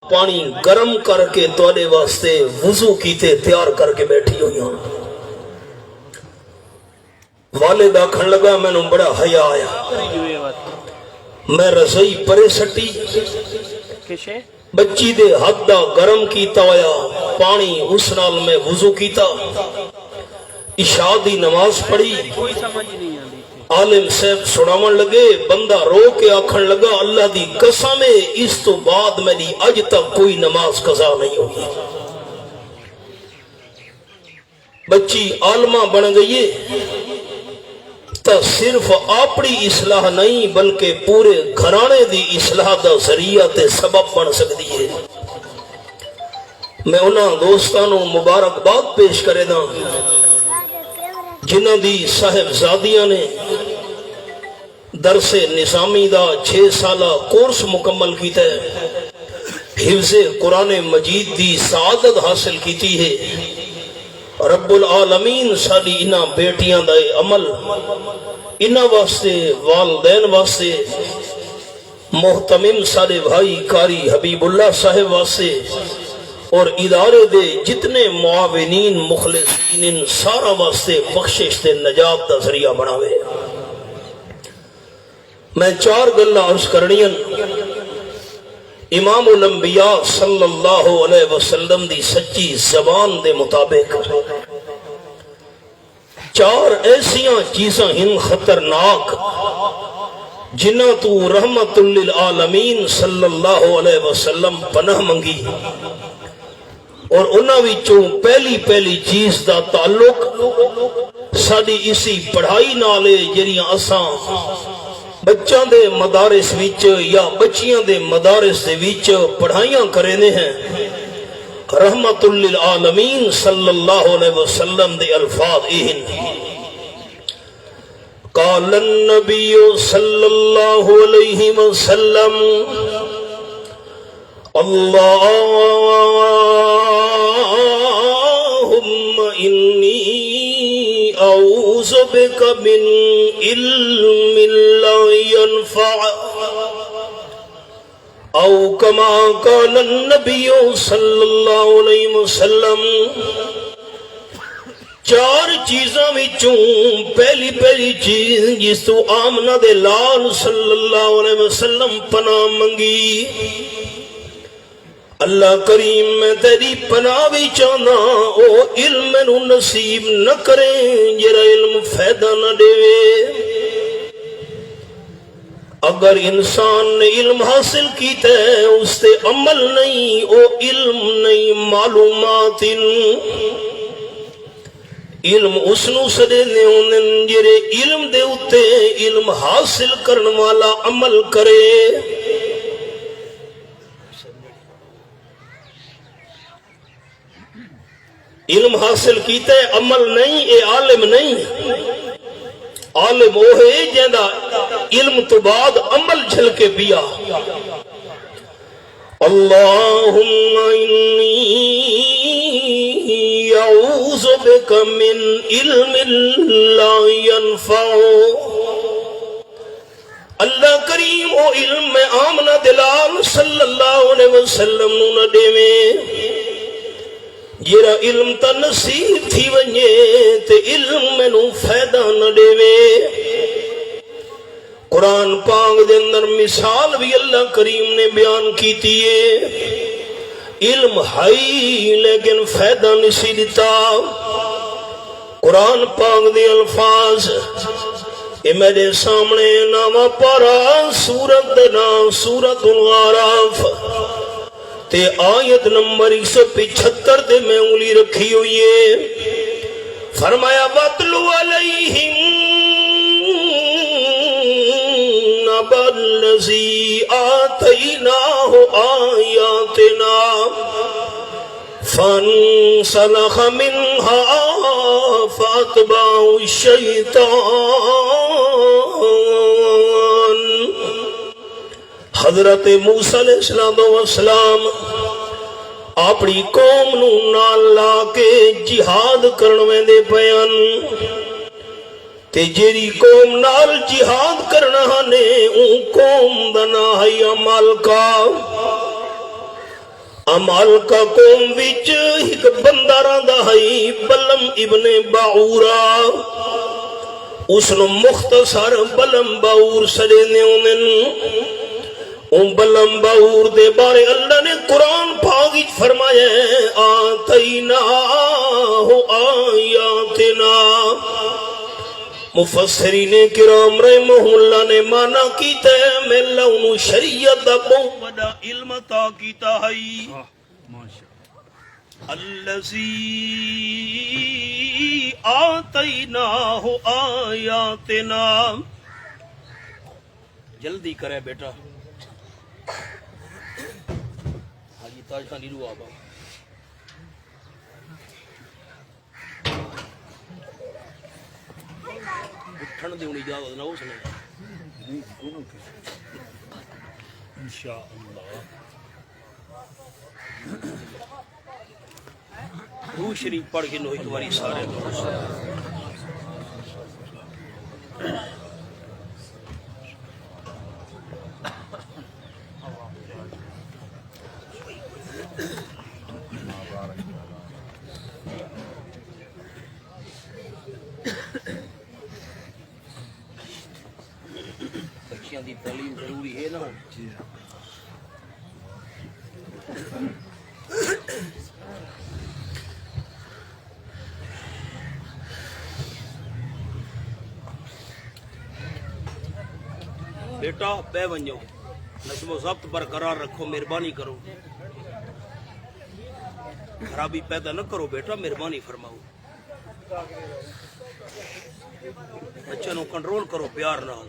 پانی گرم کر کے تواڈے واسطے وضو کیتے تیار کر کے بیٹھی ہوئی ہوں۔ والد آکھن لگا مینوں بڑا حیا آیا، میں رضائی پرے سٹی، بچی دے ہاتھ دا گرم کیتا ہویا پانی اس نال میں وضو کیتا، عشاء دی نماز پڑھی۔ عالم صاحب سناون لگے، بندہ رو کے آکھن لگا اللہ دی قسم ہے اس تو بعد میری اج تک کوئی نماز قضا نہیں ہوئی۔ بچی عالمہ بن گئی تو صرف اپنی اصلاح نہیں بلکہ پورے گھرانے دی اصلاح دا ذریعہ تے سبب بن سکتی ہے۔ میں انہاں دوستانوں مبارکباد پیش کرے دا جنہ دی صاحبزادیاں نے درس نظامی دا 6 سالہ کورس مکمل کیتا ہے، حفظ قرآن مجید دی سعادت حاصل کیتی ہے۔ رب العالمین ساری انہاں بیٹیاں دا عمل انہاں واسطے، والدین واسطے، محتمم سارے بھائی قاری حبیب اللہ صاحب واسطے اور ادارے دے جتنے معاونین مخلصین ان سارا واسطے بخشش تے نجات دا ذریعہ بناوے۔ میں 4 گلاں عرض کرنیاں امام الانبیاء صلی اللہ علیہ وسلم دی سچی زبان دے مطابق 4 ایسیاں چیزاں ہن خطرناک جنہ تو رحمت للعالمین صلی اللہ علیہ وسلم پناہ منگی، اور انہاں وچوں پہلی چیز دا تعلق ساری اسی پڑھائی نالے جڑیاں اساں بچوں دے مدارس وچ یا بچیاں دے مدارس دے وچ پڑھائیاں کرینے ہیں۔ رحمت للعالمین صلی اللہ علیہ وسلم دے الفاظ ایہن، قال النبی صلی اللہ علیہ وسلم اللہم انی اعوذ بک من علم لا ينفع او کما قال النبی صلی اللہ علیہ وسلم۔ 4 چیزاں وچوں پہلی چیز جس تو آمنہ دے لال صلی اللہ علیہ وسلم پناہ منگی، اللہ کریم میں تیری پناہ بھی چاہنا او علم نو نصیب نہ کریں جرا علم فائدہ نہ دے۔ اگر انسان نے علم حاصل کیتا ہے اس تے عمل نہیں، او علم نہیں معلومات، علم اس نو سدے نے ہوندن جڑے علم دے اتے علم حاصل کرن والا عمل کرے۔ علم حاصل کیتا ہے عمل نہیں، اے عالم نہیں۔ عالم وہ ہے جہاں علم تو بعد عمل جھل کے پیا۔ اللہم انی اعوذ بک من علم لا ينفع، اللہ کریم او علم میں آمنہ دلال صلی اللہ علیہ وسلم نو نہ دے میں جیرا علم تا نصیب تھی ونجے تے علم میں نو فائدہ نہ دے وے۔ قرآن پاک دے اندر مثال بھی اللہ کریم نے بیان کیتی ہے، علم ہائی لیکن فائدہ نہیں دیتا۔ قرآن پاک دے الفاظ اے میرے سامنے نامہ پارا سورت نام سورت الغاراف تے آیت نمبر 175 تے میں انگلی رکھی ہوئی ہے۔ فرمایا وَاتْلُ عَلَيْهِمْ نَبَأَ الَّذِي آتَيْنَاهُ آيَاتِنَا فَانْسَلَخَ مِنْهَا فَأَتْبَعَهُ الشَّيْطَانُ۔ حضرت موسیٰ علیہ السلام اپنی قوم نو نال لا کے جہاد کرنے دے پیان، تے جیری قوم نال جہاد کرنا نے اون قوم دا نا ہے مالکا۔ امال کا قوم وچ ایک بندہ رہندا ہے بلم ابن باورا، اس نو مختصر بلم باور سجدے ہوندن۔ اون بلم باور دے بارے اللہ نے قرآن پاک وچ فرمایا ہے آتینا آیاتنا۔ مفسرین کرام رحمہ اللہ نے مانا کیتا ہے میں لونو شریعت دا بہت بڑا علم عطا کیتا ہے۔ الذی آتیناہ آیاتنا۔ جلدی کرے بیٹا، حاجی تاج خان نیرو آبا اٹھن دیونی اجازت نہ اس نے انشاءاللہ۔ درود شریف پڑھ کے نو ایک باری سارے بچیاں دی تعلیم ضروری ہے نا۔ بیٹا بے ونجو، نظم و ضبط برقرار رکھو، مہربانی کرو، خرابی پیدا نہ کرو بیٹا، مہربانی فرماؤ، بچوں نو کنٹرول کرو پیار نال۔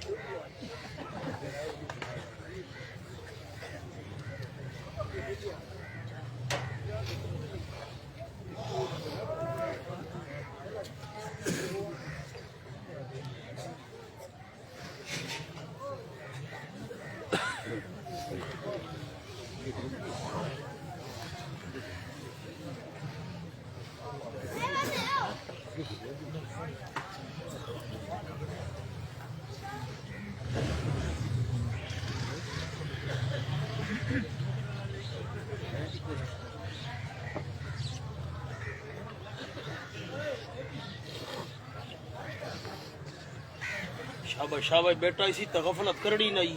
شاباش شاباش بیٹا، اسی تغفلت کرنی نہیں۔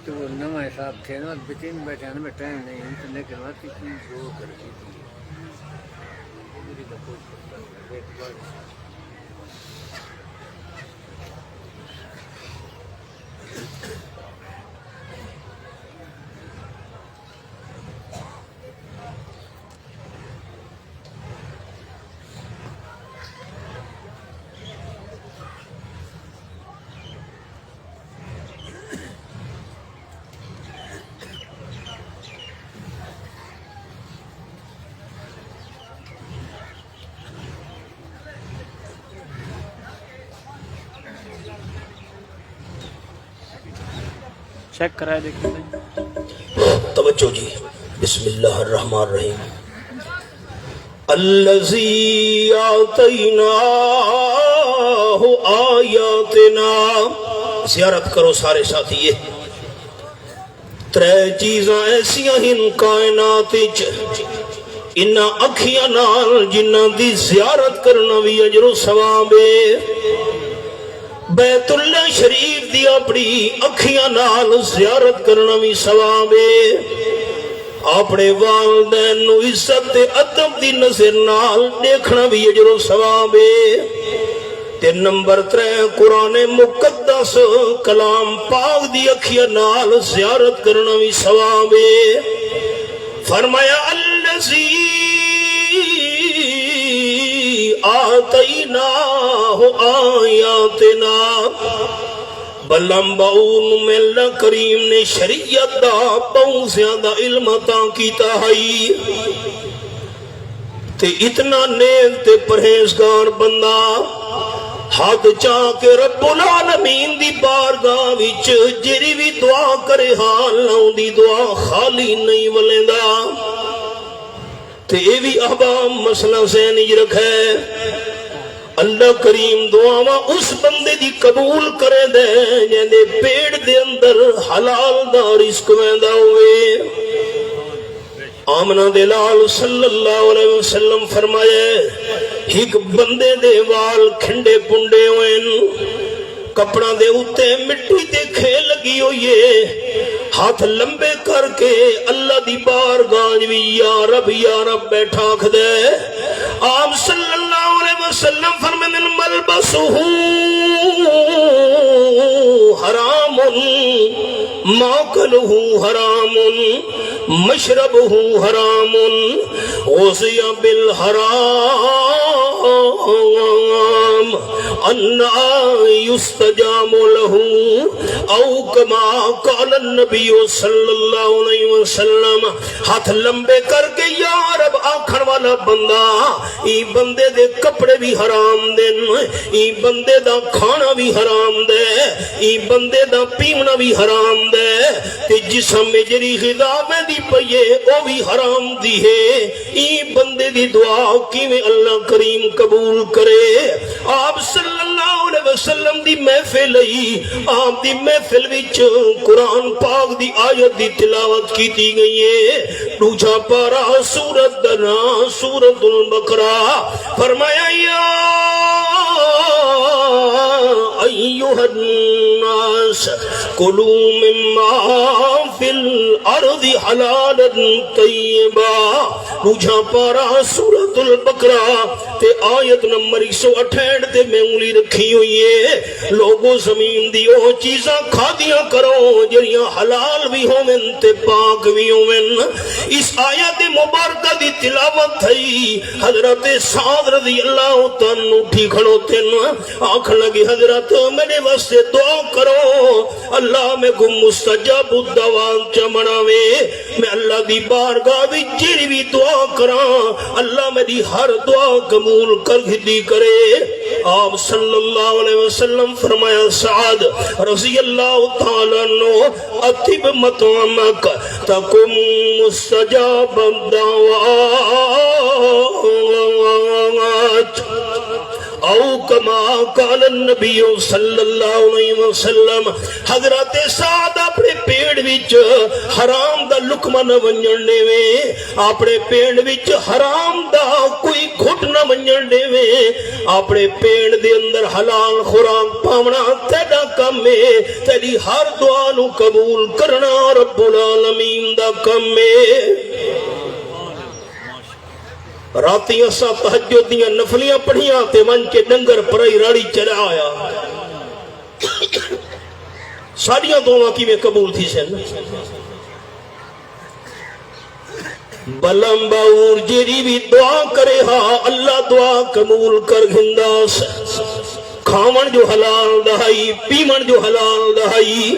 تو نواں حساب تھے نا، بچین بیٹھے میں ٹائم نہیں لیکن واقعی چیز وہ کر کی تھی۔ چیک کرائے دیکھیں۔ توجہ جی، بسم اللہ الرحمن الرحیم۔ الذی آتیناہ آیاتنا۔ زیارت کرو سارے ساتھی، یہ ترے چیزاں ایسیاں ہن کائنات وچ انہاں اکھیاں نال جنہاں دی زیارت کرنا بھی اجر و ثواب ہے۔ بیت اللہ شریف دی اپنی اکھیاں نال زیارت کرنا بھی ثواب ہے۔ اپنے والدین نو عزت ادب دی نظر نال دیکھنا بھی اجر و ثواب ہے۔ تے نمبر 3 قرآن مقدس کلام پاک دی اکھیاں نال زیارت کرنا بھی ثواب ہے۔ فرمایا الذی آتیناہ آیاتنا۔ بلم باون میں اللہ کریم نے شریعت دا بہت زیادہ علم عطا کیتا ہے، تے اتنا نیک تے پرہیزگار بندہ ہاتھ چاہ کے رب العالمین دی بارگاہ وچ جڑی بھی دعا کرے حال لاؤندی دعا خالی نہیں ولیندا۔ تے اے بھی احباب مسئلہ ذہن وچ رکھے، اللہ کریم دعاواں اس بندے دی قبول کرے دے جے پیڑ دے اندر حلال دا رزق ویندا ہوئے۔ آمنہ دے لال صلی اللہ علیہ وسلم فرمایا ایک بندے دے وال کھنڈے پنڈے ہوئے، کپڑا دے اتے مٹی تے کھے لگی ہوئے، ہاتھ لمبے کر کے اللہ دی بارگاہ وی یا رب بیٹھا کھدے۔ آپ صلی اللہ علیہ وسلم فرمائے ملبسہ حرام ماکلہ حرام مشربہ حرام غزی بالحرام انا یستجام لہو او کما قال النبی صلی اللہ علیہ وسلم۔ ہاتھ لمبے کر کے یا رب آکھن والا بندہ ای بندے دے کپڑے بھی حرام دن، ای بندے دا کھانا بھی حرام دے، ای بندے دا پیونا بھی حرام دے، تے جسم میں جری غذا میں دی پئیے او بھی حرام دی ہے۔ ای بندے دی دعا کیویں اللہ کریم قبول کرے؟ آپ صلی اللہ علیہ وسلم دی محفل ای آپ دی محفل وچ قرآن پاک دی آیت دی تلاوت کیتی گئی ہے۔ دوجا پارا سورت دنا سورت البقرہ فرمایا یا ایوہ الناس کلوا مما فی الارض حلالا طیبا۔ دوجا پارا سورت البقرہ تے آیت نمبر 168 تے میں انگلی رکھی ہوئی ہے۔ لوگوں زمین دی او چیزاں کھا دیا کرو جڑیاں حلال بھی ہومن تے پاک بھی ہومن۔ اس آیت مبارکہ دی تلاوت تھی، حضرت سعد رضی اللہ تعالیٰ اٹھی کھڑو تن آنکھ لگی حضرت میرے واسطے دعا کرو اللہ میں گم مستجاب الدعوان چمناوے، میں اللہ دی بارگاہ بھی جیری بھی دعا کراں اللہ میری ہر دعا قبول کر دی کرے۔ آپ صلی اللہ علیہ وسلم فرمایا سعد رضی اللہ تعالیٰ عنہ اطب مطعمک تکم مستجاب الدعوات او کما قال النبی صلی اللہ علیہ وسلم۔ حضرت سعد اپنے پیڑ وچ حرام دا لقمہ نہ ونجن دے وے، اپنے پیڑ وچ حرام دا کوئی گھٹ نہ ونجن دے وے، اپنے پیڑ دے اندر حلال خوراک پاونا تیرا کم ہے، تیری ہر دعا نو قبول کرنا رب العالمین دا کم ہے۔ راتی اسا تہجد دیاں نفلیاں پڑھیاں تے من کے ڈنگر پرائی راڑی چلا آیا، ساڑیاں دعاں کی میں قبول تھی سن۔ بلم باور جیری بھی دعا کرے ہاں اللہ دعا قبول کر گھنداس۔ کھاون جو حلال دہائی پیمن جو حلال دہائی،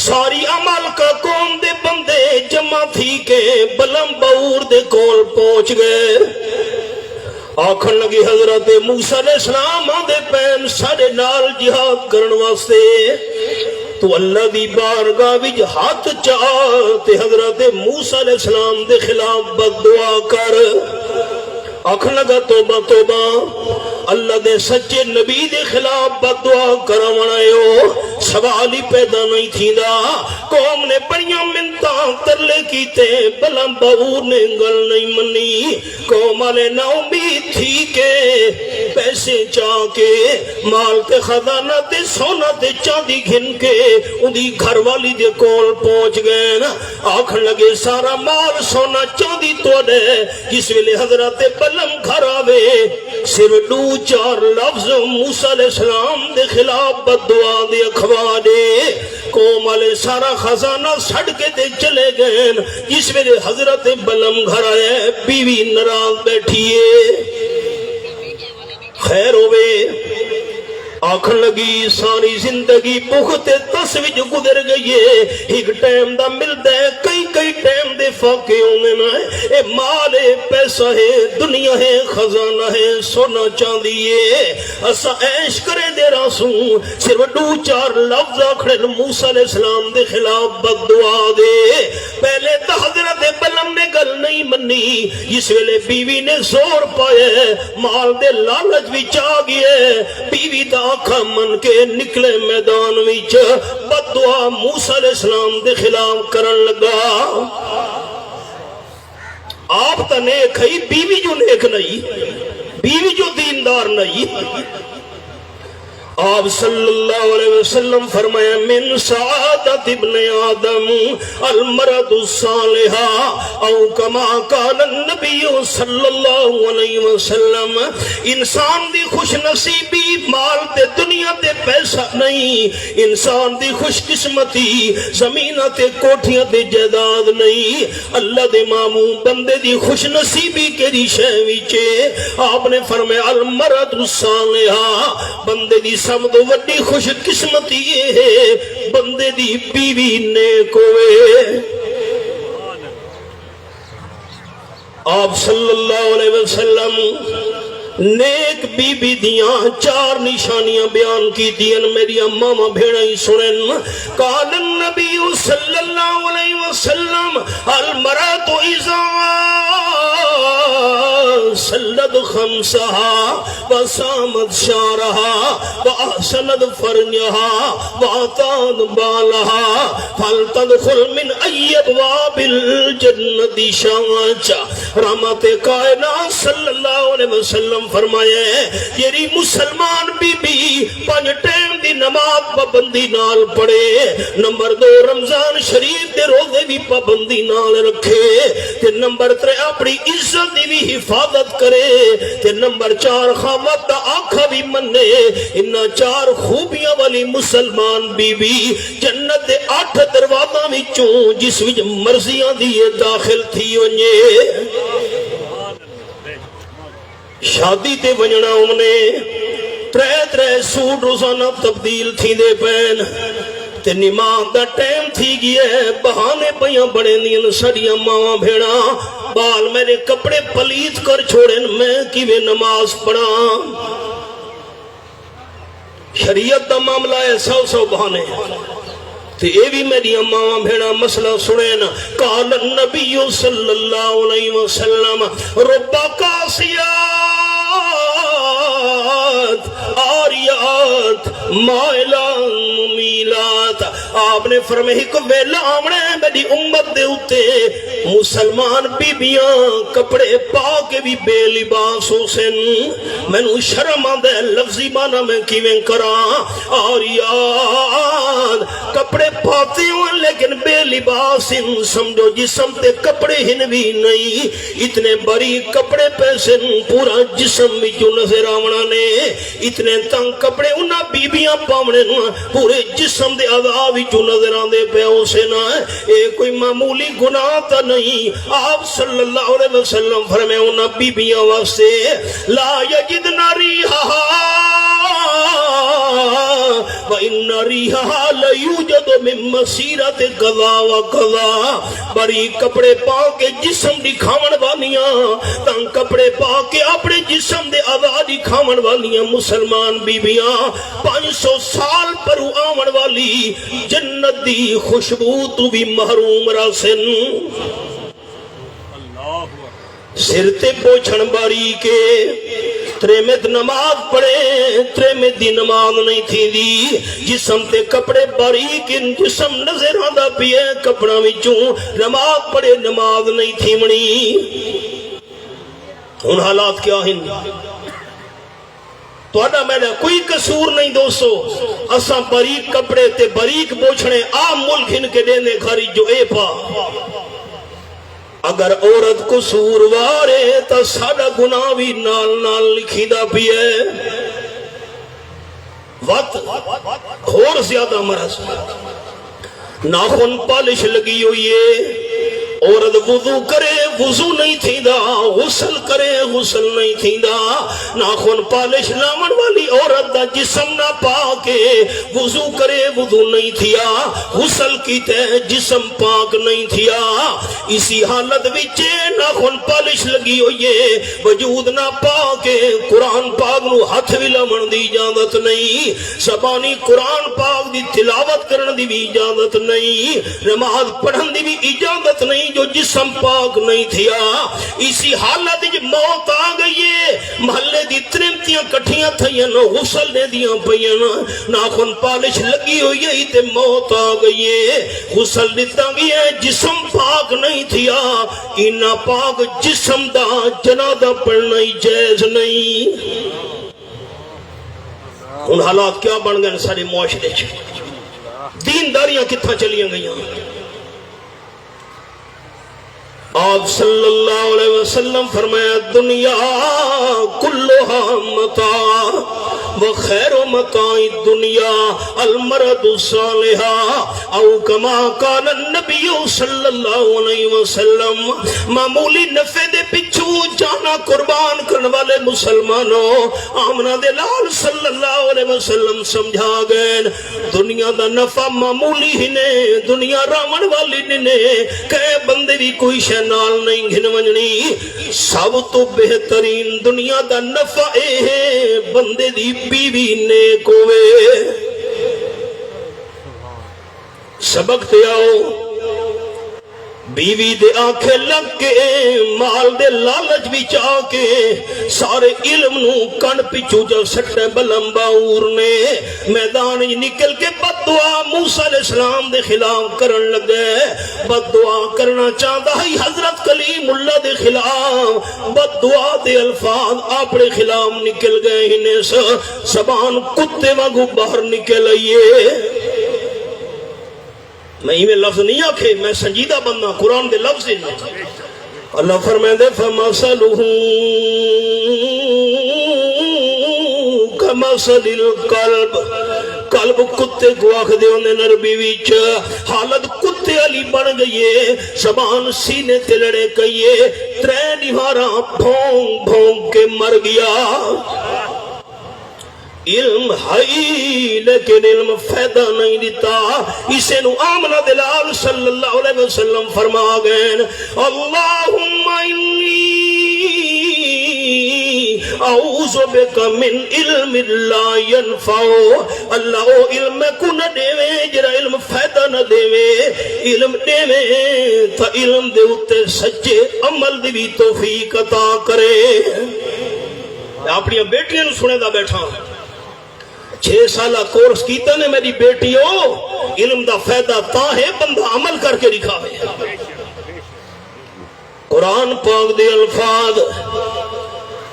ساری عمل کا قوم دے بندے جمع تھی کے بلم باور دے کول پہنچ گئے۔ آکھن لگی حضرت موسیٰ علیہ السلام آدھے پین ساڑے نال جہاد کرن واسطے، تو اللہ دی بارگاہ وچ ہاتھ چاہتے حضرت موسیٰ علیہ السلام دے خلاف بد دعا کر۔ آکھن لگا توبہ توبہ اللہ دے سچے نبی دے خلاف بد دعا کرونائیو، سوال ہی پیدا نہیں تھی دا۔ قوم نے بڑیاں منتاں ترلے کیتے بلم باور نے گل نہیں منی۔ قوم والے نا امید تھی کہ پیسے چاہ کے مال تے خزانہ تے سونا تے چاندی گھن کے اندھی گھر والی دے کول پہنچ گئے نا۔ آکھن لگے سارا مال سونا چاندی تو دے، جس ویلے حضرت بلم گھر آوے صرف 2-4 لفظ موسیٰ علیہ السلام دے خلاف بد دعا دے اخوا دے، قوم والے سارا خزانہ سڑ کے دے چلے گئے۔ جس ویلے حضرت بلم گھر آئے بیوی ناراض بیٹھیے، خیر ہوئے آخر لگی ساری زندگی بخت تس وچ گزر گئی ہے، ایک ٹائم دا ملدا ہے، کئی کئی ٹائم دے فاقے ہونے نا، اے مال ہے، پیسہ ہے، دنیا ہے، خزانہ ہے، سونا چاندی ہے، اسا عیش کرے دے راسوں، صرف دو چار لفظ آکھڑے موسیٰ علیہ السلام دے خلاف بد دعا دے۔ پہلے تو حضرت بلم نے گل نہیں منی، اس ویلے بیوی نے زور پایا، مال دے لالچ وچ آ گیا، بیوی دا آنکھا من کے نکلے میدان وچ بد دعا موسیٰ علیہ السلام دے خلاف کرن لگا۔ آپ تا نیک ہے، بیوی جو نیک نہیں، بیوی جو دیندار نہیں۔ آپ صلی اللہ علیہ وسلم فرمایا من سعادت ابن آدم المرد الصالحہ او کما قال النبی صلی اللہ علیہ وسلم، انسان دی خوش نصیبی مال تے دنیا تے پیسہ نہیں، انسان دی خوش قسمتی زمینہ تے کوٹھیاں تے جائیداد نہیں، اللہ دے ماموں بندے دی خوش نصیبی کیڑی شے وچے؟ آپ نے فرمایا المرد الصالحہ، بندے دی سب تو وڈی خوش قسمتی یہ ہے بندے دی بیوی نیک ہوئے۔ آپ صلی اللہ علیہ وسلم نیک بی بی دیاں چار نشانیاں بیان کی دین، میری اماں بھیڑا ہی سنن۔ قال النبی صلی اللہ علیہ وسلم المرأۃ اذا سلد خمسها وصامت شعرها واحسنت فرجها واعطت بالها فلتدخل من ای ابواب الجنت شاءت۔ رحمت کائنات صلی اللہ علیہ وسلم فرمایا ہے تیری مسلمان بی بی پانچ ٹائم دی نماز پابندی نال پڑھے، نمبر 2 رمضان شریف دے روزے بھی پابندی نال رکھے، تے نمبر 3 اپنی عزت دی بھی حفاظت کرے، تے نمبر 4 خامت دا آنکھا بھی منے۔ انہاں 4 خوبیاں والی مسلمان بی بی جنت دے 8 دروازاں وچوں جس وچ مرضیاں دی داخل تھی ونجے۔ شادی تے ونجنا انہیں 3 سوٹ روزانہ تبدیل تھی دے پین، تے نماز دا ٹائم تھی گیا ہے، بہانے پیاں بڑے دین سڑیاں ماں بھیڑا، بال میرے کپڑے پلیت کر چھوڑیں میں کیویں نماز پڑھا۔ شریعت دا معاملہ ہے 100 بہانے، تے اے بھی میری اماں بھیڑا مسئلہ سنیں۔ قال النبی صلی اللہ علیہ وسلم رب قاسیات آریات مائلات ممیلات، آپ نے فرمایا کہ ویلا آمنے میری امت دے اتے مسلمان بی بیاں کپڑے پا کے بھی بے لباس ہو سن، میں نو شرم آدھے لفظی مانا میں کیویں کراں۔ آریات کپڑے پاتے ہوں لیکن بے لباس ان، سمجھو جسم تے کپڑے ہن بھی نہیں، اتنے بری کپڑے پیسے پورا جسم بھی جو نظر آونا نے، اتنے تنگ کپڑے انہاں بیبیاں پاونے پورے جسم دے اعضاء بھی جو نظر آندے پہ اسے نہ اے کوئی معمولی گناہ تا نہیں۔ آپ صلی اللہ علیہ وسلم فرمائے انہاں بیبیاں واسطے لا یجدن ریحہا وَإِنَّ رِيحَهَا لَيُوجَدُ مِن مَّسِيرَةِ قَضَا وَقَضَا، بڑی کپڑے پا کے جسم دکھاون والیاں، تنگ کپڑے پا کے اپنے جسم دے اعضاء دکھاون والیاں مسلمان بیبیاں 500 سال پر آون والی جنت دی خوشبو تو بھی محروم راسن۔ سر تے پوچھن باری کے تریمت نماز پڑھے، تریمت دی نماز نہیں تھی دی، جسم تے کپڑے باریک جسم نظر آندا پیے کپڑا وچوں نماز پڑھے نماز نہیں تھی منی۔ ان حالات کیا ہیں؟ تو اڈا میرا کوئی قصور نہیں دوستو، اساں باریک کپڑے تے باریک پوچھنے عام ملک ہن کے دینے کھاری جو اے پا، اگر عورت قصوروار ہے تو ساڈا گناہ بھی نال نال لکھی دا پیے۔ وقت اور زیادہ مرض، ناخن پالش لگی ہوئی ہے، عورت وضو کرے وضو نہیں تھی دا، غسل کرے غسل نہیں تھی دا، ناخن پالش لاون والی عورت عورت دا جسم نہ پا کے وضو کرے وضو نہیں تھیا، غسل کیتے جسم پاک نہیں تھیا، اسی حالت وچ ناخن پالش لگی ہوئی ہے، وجود نہ پا کے قرآن پاک نو ہاتھ بھی لاون دی اجازت نہیں، زبانی قرآن پاک دی تلاوت کرن دی بھی اجازت نہیں، نماز پڑھن دی بھی اجازت نہیں جو جسم پاک نہیں تھیا۔ اسی حالت وچ موت آ گئی ہے، محلے دی ترمتیاں کٹھیاں تھیاں، غسل دے دیاں پیاں، ناخن پالش لگی ہوئی ہے تے موت آ گئی ہے، غسل دتا گیا ہے، جسم پاک نہیں تھیا، اینا پاک جسم دا جنازہ پڑھنا ہی جائز نہیں۔ ان حالات کیا بن گئے سارے معاشرے چ، دینداریاں کتھاں چلیاں گئیاں۔ آپ صلی اللہ علیہ وسلم فرمایا دنیا کلھا متاع وخیر متاع الدنیا المرء الصالح او کما قال النبی صلی اللہ علیہ وسلم۔ معمولی نفع دے پچھو جانا قربان کرنے والے مسلمانوں، آمنہ دے لال صلی اللہ علیہ وسلم سمجھا گئے دنیا دا نفع معمولی ہی نے، دنیا راون والی نے، کہ بندے بھی کوئی شے نال نہیں گھن ونجنی، سب تو بہترین دنیا دا نفع اے ہے بندے دی بیوی نیک ہوئے۔ سبق تے آؤ، بیوی دے آنکھیں لگ کے مال دے لالچ بھی چاہ کے سارے علم نو کن پچھو جب سٹے بلمباور نے میدان نکل کے بد دعا موسیٰ علیہ السلام دے خلاف کرن لگے، بد دعا کرنا چاہتا ہے حضرت کلیم اللہ دے خلاف، بد دعا دے الفاظ اپنے خلاف نکل گئے، انہیں زبان کتے واگو باہر نکل آئیے۔ میں ہی لفظ نہیں آکھے، میں سنجیدہ بندہ قرآن دے لفظ نہیں۔ اللہ فرمائے دے فَمَثَلُهُ كَمَثَلِ الْقَلْبِ، قلب کتے گواہ دے ہونے نربی ویچ، حالت کتے علی بڑھ گئیے، زبان سینے تے لڑے گئیے، ترے دیوارا بھونگ بھونگ کے مر گیا۔ علم ہے لیکن علم فائدہ نہیں دیتا، اسے نو آمنہ دلال صلی اللہ علیہ وسلم فرما گئے اللہم انی اعوذ بک من علم لا ینفع، اللہ او علم کو نہ دے جرا علم فائدہ نہ دے، علم دے تا علم دے اتے سچے عمل دی بھی توفیق عطا کرے۔ اپنی بیٹیاں نو سنے دا بیٹھا 6 سالہ کورس کیتا نے میری بیٹی ہو، علم دا فائدہ تا ہے بندہ عمل کر کے دکھاوے۔ قرآن پاک دے الفاظ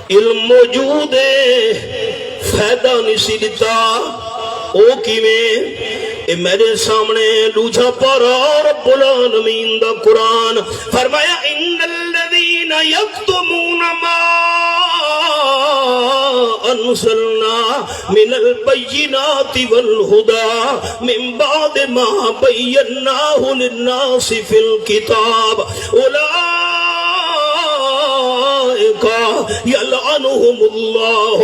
علم موجود ہے فائدہ نہیں دیتا، او کیویں؟ میرے سامنے لوجھا پارا رب العالمین دا قرآن فرمایا ان الذین یکتمون ما انزلنا من البینات والہدى من بعد ما بیناہ للناس فی الکتاب یلعنہم اللہ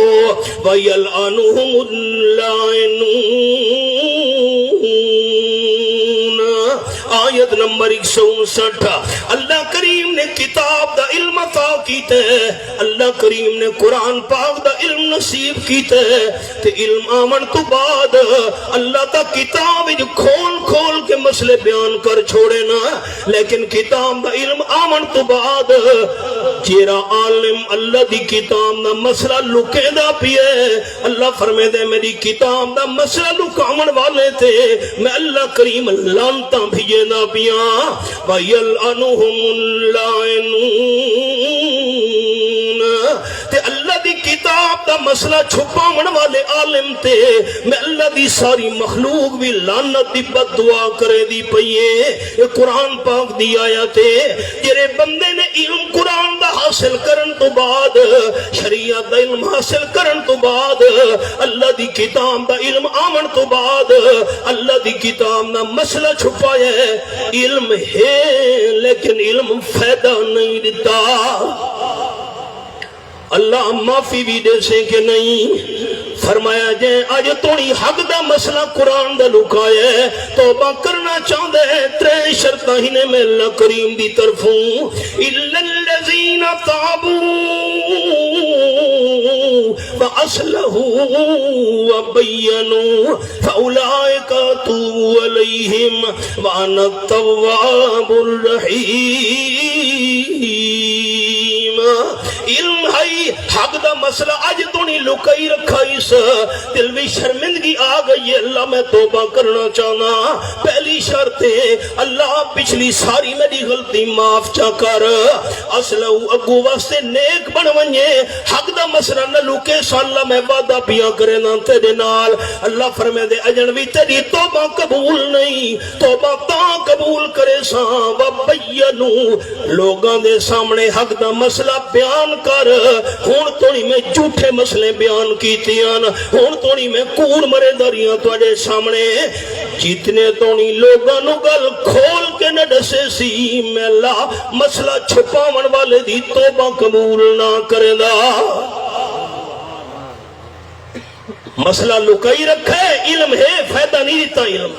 ویلعنہم اللائنون۔ آیت نمبر 159، اللہ کریم نے کتاب دا علم عطا کیتا ہے، اللہ کریم نے قرآن پاک دا علم نصیب کیتا ہے، تے علم آمن تو بعد اللہ تا کتاب جو کھول کھول کے مسئلے بیان کر چھوڑے نا، لیکن کتاب دا علم آمن تو بعد جیرا عالم اللہ دی کتاب دا مسئلہ لکے دا پیے، اللہ فرمے دے میری کتاب دا مسئلہ لکامن والے تھے، میں اللہ کریم لانتاں بھیجے دا پیاں وَيَلْعَنُهُمُ اللَّائِنُونَ، تے اللہ دی کتاب دا مسئلہ چھپامن والے عالم تے میں اللہ دی ساری مخلوق بھی لعنت دی بد دعا کرے دی پئیے۔ یہ قرآن پاک دی آیت ہے، جرے بندے نے علم قرآن دا حاصل کرن تو بعد، شریعت دا علم حاصل کرن تو بعد، اللہ دی کتاب دا علم آمن تو بعد، اللہ دی کتاب دا مسئلہ چھپایا ہے، علم ہے لیکن علم فائدہ نہیں دیتا۔ اللہ معافی بھی دے سے کہ نہیں، فرمایا جے اج تونی حق دا مسئلہ قرآن دا لکایا ہے توبہ کرنا چاہدے ترے شرطاں ہی نے میں اللہ کریم دی طرفوں الا الذین تابوا واصلحوا وبینوا فاولئک اتوب علیہم وانا التواب الرحیم۔ علم ہے حق دا مسئلہ اج تو نہیں لکائی رکھا اس دل میں شرمندگی آ گئی ہے اللہ میں توبہ کرنا چاہنا پہلی شرط ہے اللہ پچھلی ساری میری غلطی معاف چا کر اصلو اگو واسطے نیک بن ونجے حق دا مسئلہ نہ لکے سا اللہ میں وعدہ پیا کرے نا تیرے نال اللہ فرمائے دے اجنبی تیری توبہ قبول نہیں توبہ تا قبول کرے سا وبینو لوگاں دے سامنے حق دا مسئلہ بیان کر ہون تو نہیں میں جھوٹے مسئلے بیان کیتیاں ہون تو نہیں میں کوڑ مرے داریاں توڑے سامنے جتنے تو نہیں لوگاں نو گل کھول کے نہ ڈسے سی میں اللہ مسئلہ چھپاون والے دی توبہ قبول نہ کرے دا مسئلہ لکائی رکھا ہے علم ہے فائدہ نہیں دیتا علم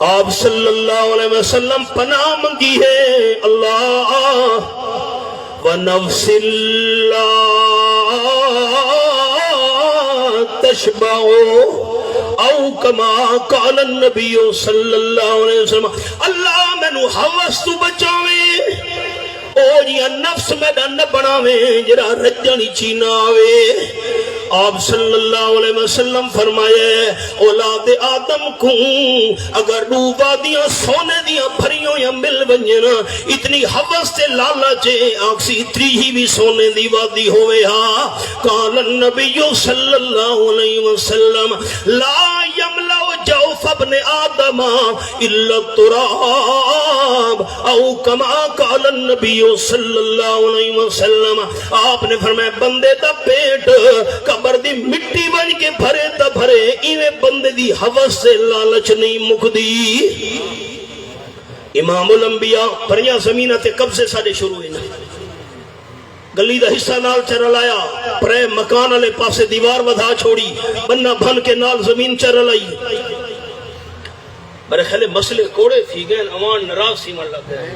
آپ صلی اللہ علیہ وسلم پناہ منگی ہے اللہ ونفس لا تشبع او کما قال النبی صلی اللہ علیہ وسلم اللہ میں نو حوث تو بچاوے او جیا نفس میڈا نہ بناوے جرا رجنی چینا آوے آپ صلی اللہ علیہ وسلم فرمائے اولاد آدم کو اگر ڈوبا دیا سونے دیا بھریوں یا مل بنجنا اتنی حوث سے لالچے آکسی اتری ہی بھی سونے دی وادی ہوئے ہاں قال النبی صلی اللہ علیہ وسلم لا یملأ جوف ابن آدم الا التراب او کما قال النبی صلی اللہ علیہ وسلم آپ نے فرمایا بندے دا پیٹ قبر دی مٹی بن کے بھرے تا بھرے ایویں بندے دی حوث سے لالچ نہیں مکدی امام الانبیاء پریاں زمینہ تے قبضے ساڑے شروع ہوئے گلی دا حصہ نال چرل آیا پرے مکان علی پاسے دیوار ودھا چھوڑی بننا بھن کے نال زمین چرل آئی میرے خیلے مسئلے کوڑے تھی گئے امان نراز سی مر لگ گئے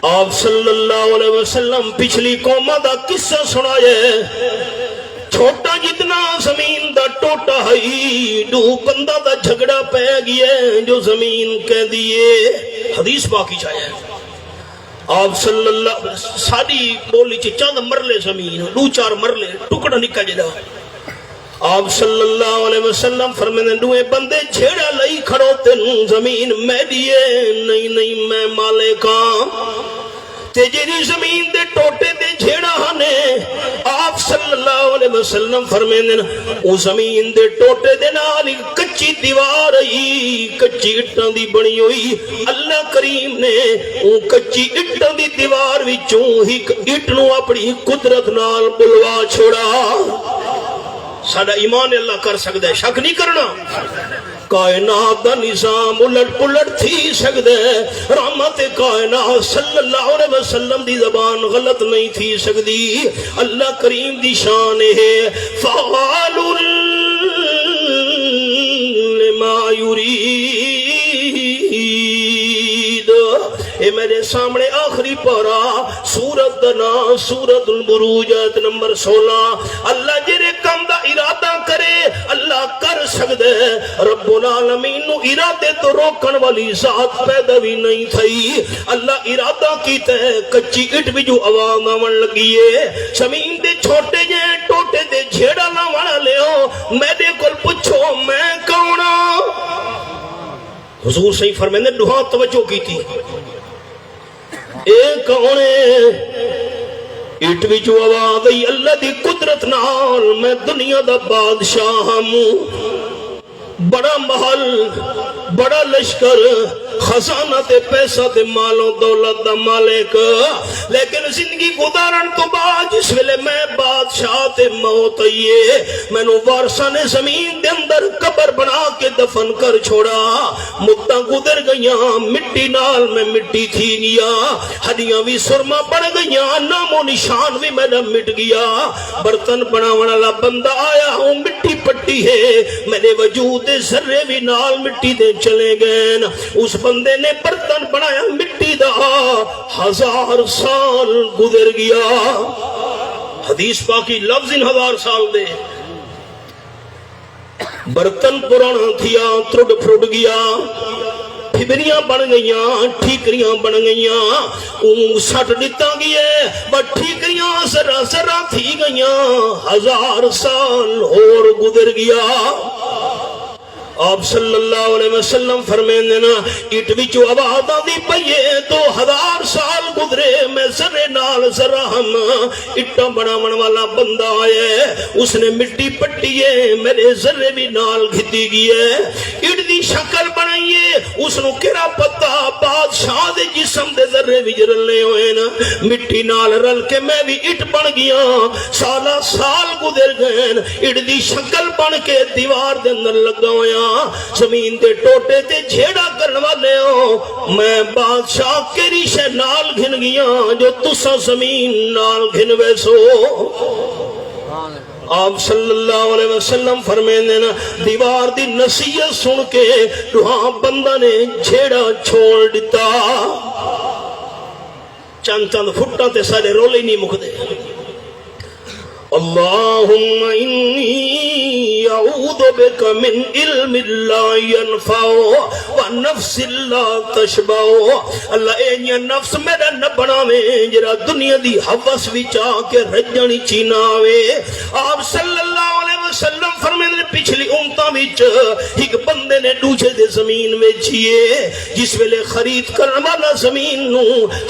آپ صلی اللہ علیہ وسلم پچھلی قومہ دا قصہ سنائے چھوٹا جتنا زمین دا ٹوٹا ہے دو بندہ دا جھگڑا پہ گیا جو زمین کہہ دیئے حدیث باقی چاہیے آپ صلی اللہ ساری بولی چی چاند مرلے زمین دو چار مرلے ٹکڑا نکا جدا آپ صلی اللہ علیہ وسلم فرمائے دوئے بندے جھیڑا لئی کھڑو تین زمین میں دیئے نہیں میں مالکاں تے جیری زمین دے ٹوٹے دے جھیڑا ہنے آپ صلی اللہ علیہ وسلم فرمائے او زمین دے ٹوٹے دے نالی کچی دیوار ہی کچی اٹھاں دی بنی ہوئی اللہ کریم نے او کچی اٹھاں دی دیوار وچوں ہی اٹھنوں اپنی قدرت نال بلوا چھوڑا ساڑا ایمان اللہ کر سکتا ہے شک نہیں کرنا کائنات دا نظام الٹ پلٹ تھی سکتا ہے رحمت کائنات صلی اللہ علیہ وسلم دی زبان غلط نہیں تھی سکتی اللہ کریم دی شان ہے فعال لما یرید اے میرے سامنے آخری پارا سورت دنا سورت البروج آیت نمبر 16 اللہ جرے کم دا ارادہ کرے اللہ کر سکتے رب العالمین نو ارادے تو روکن والی ذات پیدا بھی نہیں تھی اللہ ارادہ کیتے کچی اٹ بھی جو عوام آون لگیے زمین دے چھوٹے جے ٹوٹے دے جھیڑا نہ وانا لے ہو میں دے کل پچھو میں کونا حضور صحیح فرمائے نے دعا توجہ کی تھی ایک کونے اٹ بھی جو آواز ای اللہ دی قدرت نال میں دنیا دا بادشاہ ہوں بڑا محل بڑا لشکر خزانہ تے پیسہ تے مالوں دولت دا مالک لیکن زندگی گزارن تو بعد جس ویلے میں بادشاہ تے موت آئیے مینوں وارثاں نے زمین دے اندر قبر بنا کے دفن کر چھوڑا مدتاں گزر گئیاں مٹی نال میں مٹی تھی گیا ہڈیاں بھی سرما بن گئیاں نام و نشان بھی میرا مٹ گیا برتن بناون والا بندہ آیا ہوں مٹی پٹی ہے میرے وجود دے ذرے بھی نال مٹی دے چلے گئے اس بندے نے برتن بنایا مٹی دا 1000 سال گزر گیا حدیث پاکی لفظ 1000 سال دے برتن پرانا تھیا ترڈ پھرڈ گیا پھبریاں بن گئیاں ٹھیکریاں بن گئیاں سٹ دیتا گیا بٹ ٹھیکریاں ذرا ذرا تھی گئیاں 1000 سال اور گزر گیا آپ صلی اللہ علیہ وسلم فرمائیں دینا اٹ وچ آواز آندی پئی 2000 سال گزرے میں ذرے نال ذرا ہم اٹا بناون والا بندہ آیا اس نے مٹی پٹی ہے میرے ذرے بھی نال گھتی گئی ہے اٹ دی شکل بنائی ہے اس نو کیڑا پتہ بادشاہ دے جسم دے ذرے وچ رلے ہوئے نا مٹی نال رل کے میں بھی اٹ بن گیا سالہ سال گزر گئے اٹ دی شکل بن کے دیوار دے اندر لگا ہویا زمین دے ٹوٹے تے جھیڑا کرن والے ہو میں بادشاہ کیڑی شے نال گھن گیا جو تساں زمین نال گھن ویسو آپ صلی اللہ علیہ وسلم فرمائیں نا دیوار دی نصیحت سن کے روحاں بندہ نے جھیڑا چھوڑ دیتا چند چند فٹاں تے سارے رولے نہیں مکدے اللہم انی اعوذ بک من علم لا ينفع ونفس لا تشبع اللہ اے نفس میرا نہ بناوے جرا دنیا دی حوث وچ آ کے رجنی چیناوے آپ صلی اللہ علیہ وسلم فرمائیں پچھلی امتاں وچ ایک بندے نے دوجے دے زمین ویچیے جس ویلے خرید کرن والا زمین نو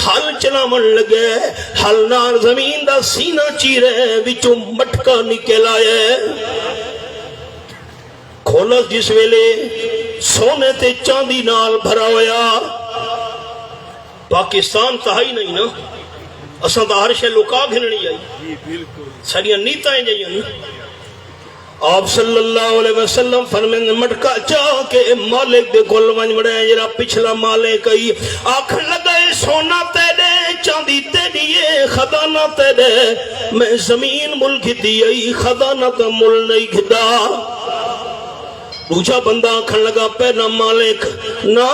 ہل چلاون لگے ہل نال زمین دا سینہ چیرے وچ مٹکا نکل آیا کھولا جس ویلے سونے تے چاندی نال بھرا ہویا پاکستان تہائی نہیں نا اساں دا ہر شے لکا گھننی آئی ساریاں نیتائیں جائیں آپ صلی اللہ علیہ وسلم فرمائیں مٹکا چاہ کے مالک دے گل ونج بڑے جرا پچھلا مالک ای آکھن لگے سونا تیرے چاندی تیریے خزانہ تیرے میں زمین ملک دی خزانہ تے مل نہیں گھدا دوجا بندہ آکھن لگا پہلا مالک نا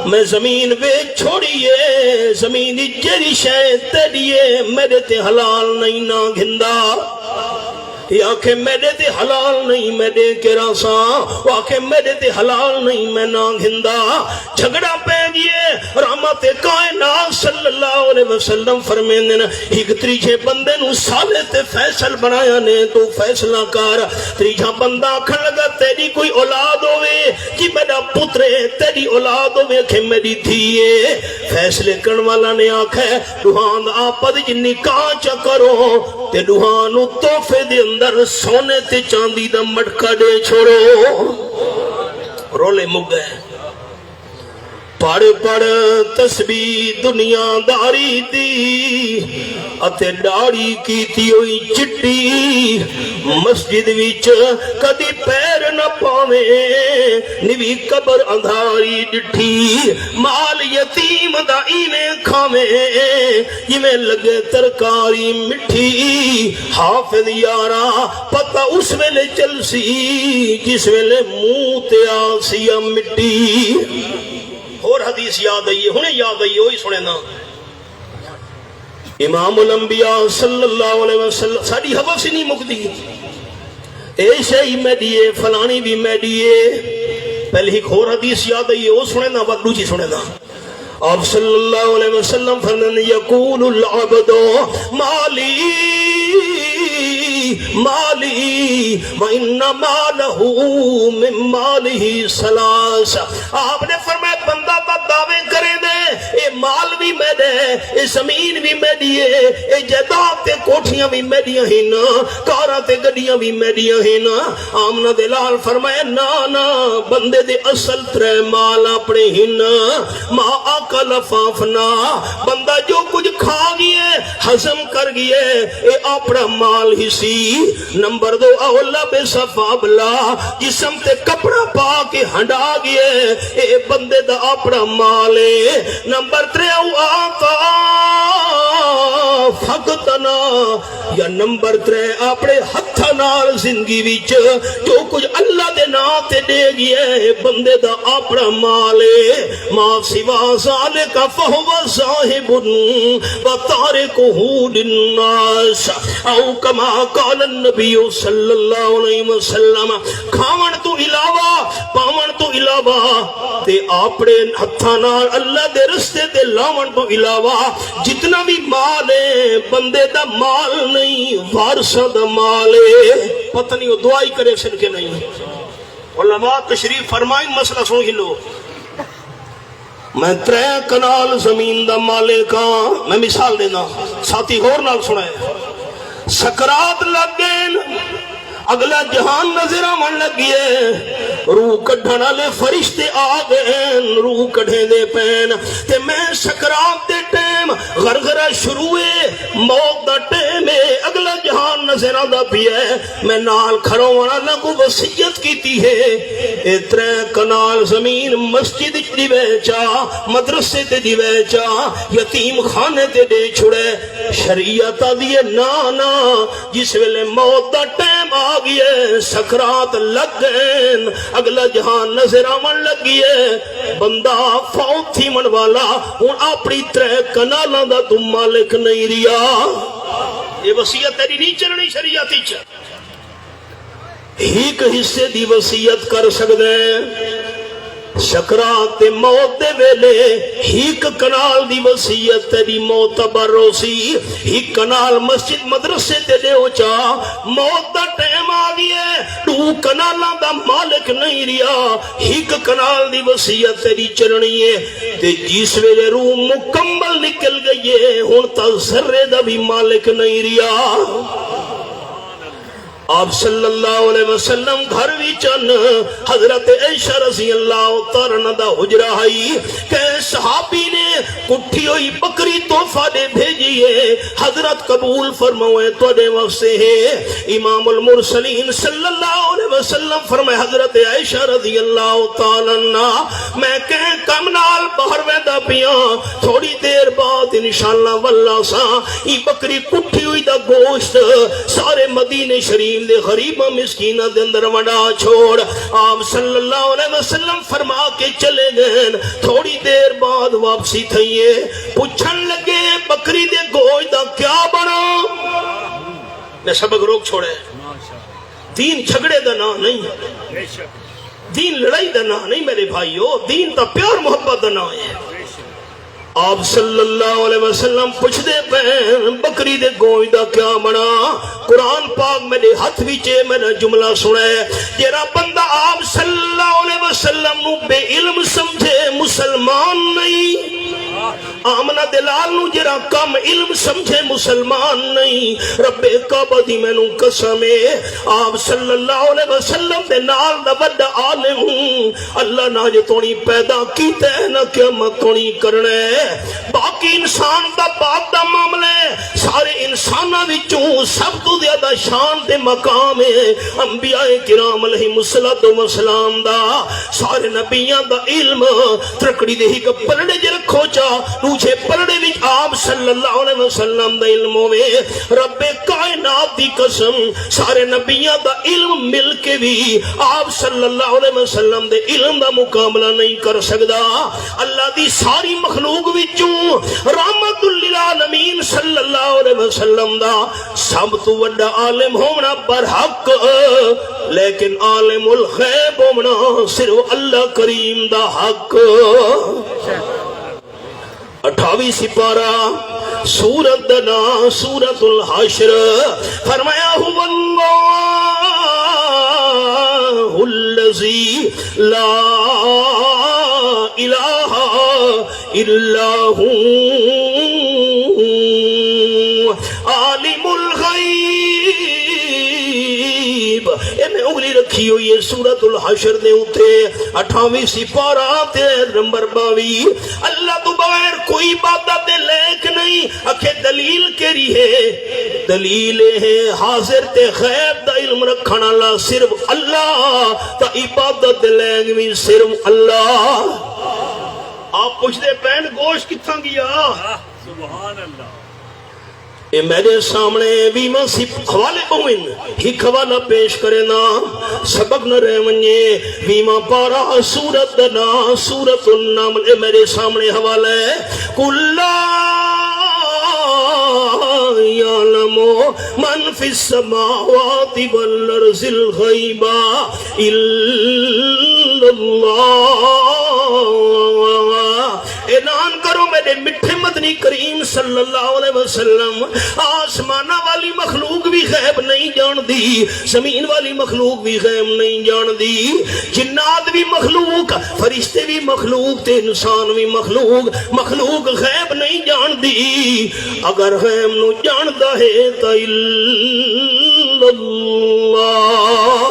میں زمین بیچ چھوڑیے زمین جری شے تیریے میرے تے حلال نہیں نہ گھندا یا کہ میرے تے حلال نہیں میں دے کے راسا واقع میرے تے حلال نہیں میں نہ گھندا جھگڑا پہ گئے رحمت کائنات صلی اللہ علیہ وسلم فرمائیں ایک تریجے بندے نو سالے تے فیصل بنایا نے تو فیصلہ کر تریجا بندہ آکھن لگا تیری کوئی اولاد ہوئے جی میرا پترے تیری اولاد ہوئے کہ میری دھیے فیصلے کرن والا نے آکھے روحان آپد جی نکاح چا کرو تے روحانو توفے دے اندر سونے تے چاندی دا مٹکا دے چھوڑو رولے مگ گئے پڑھ پڑھ تسبیح دنیا داری دی اتے داڑھی کیتی ہوئی چٹی مسجد وچ کدی پیر نہ پاوے نوی قبر اندھاری ڈٹھی مال یتیم دا ایویں کھاوے جویں لگے ترکاری مٹھی حافظ یارا پتہ اس ویلے چل سی جس ویلے منہ تے آسی مٹی اور حدیث یاد آئیے ہنے یاد آئیے ہوئی سنے نا امام الانبیاء صلی اللہ علیہ وسلم ساڑی حوث نہیں مکتی ایسے ہی میں دیئے فلانی بھی میں دیئے پہلے ایک اور حدیث یاد آئیے وہ سنے نا وقت دوچی سنے نا آپ صلی اللہ علیہ وسلم فرمانے یقول العبد مالی مالی وَإِنَّ مَالَهُ مِن مَالِهِ ثَلَاثَ. آپ نے فرمایا بندہ تا دعوے کرے دے اے مال بھی میرے اے زمین بھی میری ہے اے جائیداد تے کوٹھیاں بھی میریاں ہیں نا کاراں تے گڈیاں بھی میریاں ہیں نا. آمنہ دے لال فرمایا نا نا بندے دے اصل ترے مال اپنے ہیں نا. ما آکل فافنا بندہ جو کچھ کھا گئے ہضم کر گئے اے اپنا مال ہی سی. نمبر 2 اولا بے صفابلا جسم تے کپڑا پا کے ہنڈا گئے اے بندے دا اپنا مال ہے. نمبر 3 او آتا فقطنا یا نمبر 3 اپنے ہتھاں نال زندگی وچ جو کچھ اللہ دے نام تے دے گیا ہے بندے دا اپنا مال ہے. ما سوا ذالک فہو صاحب و تارکہ للناس او کما قال النبی صلی اللہ علیہ وسلم. کھاون تو علاوہ پاون تو علاوہ تے اپنے ہتھاں نال اللہ دے رستے تے لاون تو علاوہ جتنا بھی مال ہے بندے دا مال نہیں وارثاں دا مال ہے. پتہ نہیں وہ دعائی کرے سن کے نہیں. علماء تشریف فرمائیں مسئلہ سن لو. میں 3 کنال زمین دا مالک ہاں. میں مثال دینا ساتھی غور نال سنا ہے. سکرات لگ گئے اگلا جہان نظر آن لگیے روح کڈھن والے فرشتے آ گئے روح کڈھے دے پین تے میں سکرات دے ٹائم غرغرہ شروع ہے موت دا ٹائم ہے اگلا جہان نظر آندا پیا ہے. میں نال کھڑا ہونا لگو وصیت کیتی ہے اے 3 کنال زمین مسجد دی ویچا مدرسے تے دی ویچا یتیم خانے تے دے چھڑے. شریعت دی نا نا جس ویلے موت دا ٹائم آ گئے سکرات لگ گئے اگلا جہان نظر آمن لگی ہے بندہ فوت تھی من والا ہوں اپنی 3 کنالاں دا تم مالک نہیں ریا. یہ وصیت تیری نہیں چلنی شریعت وچ. ایک حصے دی وصیت کر سکدے سکرات تے موت دے ویلے ایک کنال دی وصیت تیری معتبر روسی. ایک کنال مسجد مدرسے تے دے چا موت دا ٹائم آ گیا 2 کنالاں دا مالک نہیں ریا. ایک کنال دی وصیت تیری چلنی ہے تے جس ویلے روح مکمل نکل گئی ہے ہن تا ذرے دا بھی مالک نہیں ریا. آپ صلی اللہ علیہ وسلم گھر بھی چن حضرت عائشہ رضی اللہ تعالیٰ دا حجرہ آئی کہ صحابی نے کٹھی ہوئی بکری تحفہ دے بھیجیے حضرت قبول فرمائے تو دے وقت سے ہے. امام المرسلین صلی اللہ علیہ وسلم فرمائے حضرت عائشہ رضی اللہ تعالیٰ میں کہیں کم نال باہر ویدہ پیاں تھوڑی دیر بعد انشاءاللہ واللہ سا یہ بکری کٹھی ہوئی دا گوشت سارے مدینہ شریف دے غریبہ مسکینہ دے اندر وڈا چھوڑ. آپ صلی اللہ علیہ وسلم فرما کے چلے گئے. تھوڑی دیر بعد واپسی تھئیے پوچھن لگے بکری دے گوشت دا کیا بنا. میں سبق روک چھوڑے. دین جھگڑے دا نا نہیں دین لڑائی دا نا نہیں میرے بھائیو. دین تا پیار محبت دا نا ہے. آپ صلی اللہ علیہ وسلم پوچھ دے پہن بکری دے گوشت دا کیا بنا. قرآن پاک میرے ہاتھ وچے میں نے جملہ سنے جرا بندہ آپ صلی اللہ علیہ وسلم نو بے علم سمجھے مسلمان نہیں. آمنہ دلال نو جرا کم علم سمجھے مسلمان نہیں. رب کعبہ دی میں نو قسمے آپ صلی اللہ علیہ وسلم دے نال دا بڑا عالم اللہ نہ جو تونی پیدا کیتے نہ قیامت تونی کرنے. باقی انسان دا باپ دا معاملے سارے انسانہ وچوں سب تو زیادہ شان دے مقام ہے انبیاء کرام علیہ السلام دا. سارے نبیاں دا علم ترکڑی دے ہی کا پلڑے جے رکھو چا نوچے پلڑے وچ آپ صلی اللہ علیہ وسلم دا علم ہوئے. رب کائنات دی قسم سارے نبیاں دا علم مل کے بھی آپ صلی اللہ علیہ وسلم دے علم دا مقابلہ نہیں کر سکدا. اللہ دی ساری مخلوق وچوں رحمت للعالمین صلی اللہ علیہ وسلم دا سب تو وڈا عالم ہونا برحق لیکن عالم الغیب ہونا صرف اللہ کریم دا حق. 28 سپارہ سورت دنا سورت الحشر فرمایا ہوا لا الہ الا ہو عالم الغیب. میں انگلی رکھی ہوئی ہے سورۃ الحشر دے اوتے 28 سپارہ تے نمبر 22. اللہ تو بغیر کوئی عبادت لائق نہیں. اکھے دلیل کیری ہے؟ دلیل ہے حاضر تے غیب دا علم رکھن والا صرف اللہ. تا عبادت لائق بھی صرف اللہ. آپ پوچھتے پین گوشت کتھاں گیا؟ سبحان اللہ. اے میرے سامنے بیمہ حوالے بہن ہک حوالہ پیش کرے نا سبق نہ رہ منجے. بیمہ پارا سورت دنا سورت النمل. اے میرے سامنے حوالہ ہے. کُلَّا يَعْلَمُ مَنْ فِي السَّمَاوَاتِ وَالْأَرْضِ الْغَيْبَ إِلَّا اللَّهُ. اعلان کرو میرے مٹھے مدنی کریم صلی اللہ علیہ وسلم آسمانہ والی مخلوق بھی غیب نہیں جان دی, زمین والی مخلوق بھی غیب نہیں جان دی, جنات بھی مخلوق, فرشتے بھی مخلوق تے انسان بھی مخلوق غیب نہیں جان دی. اگر غیب نو جاندا ہے تا الا اللہ.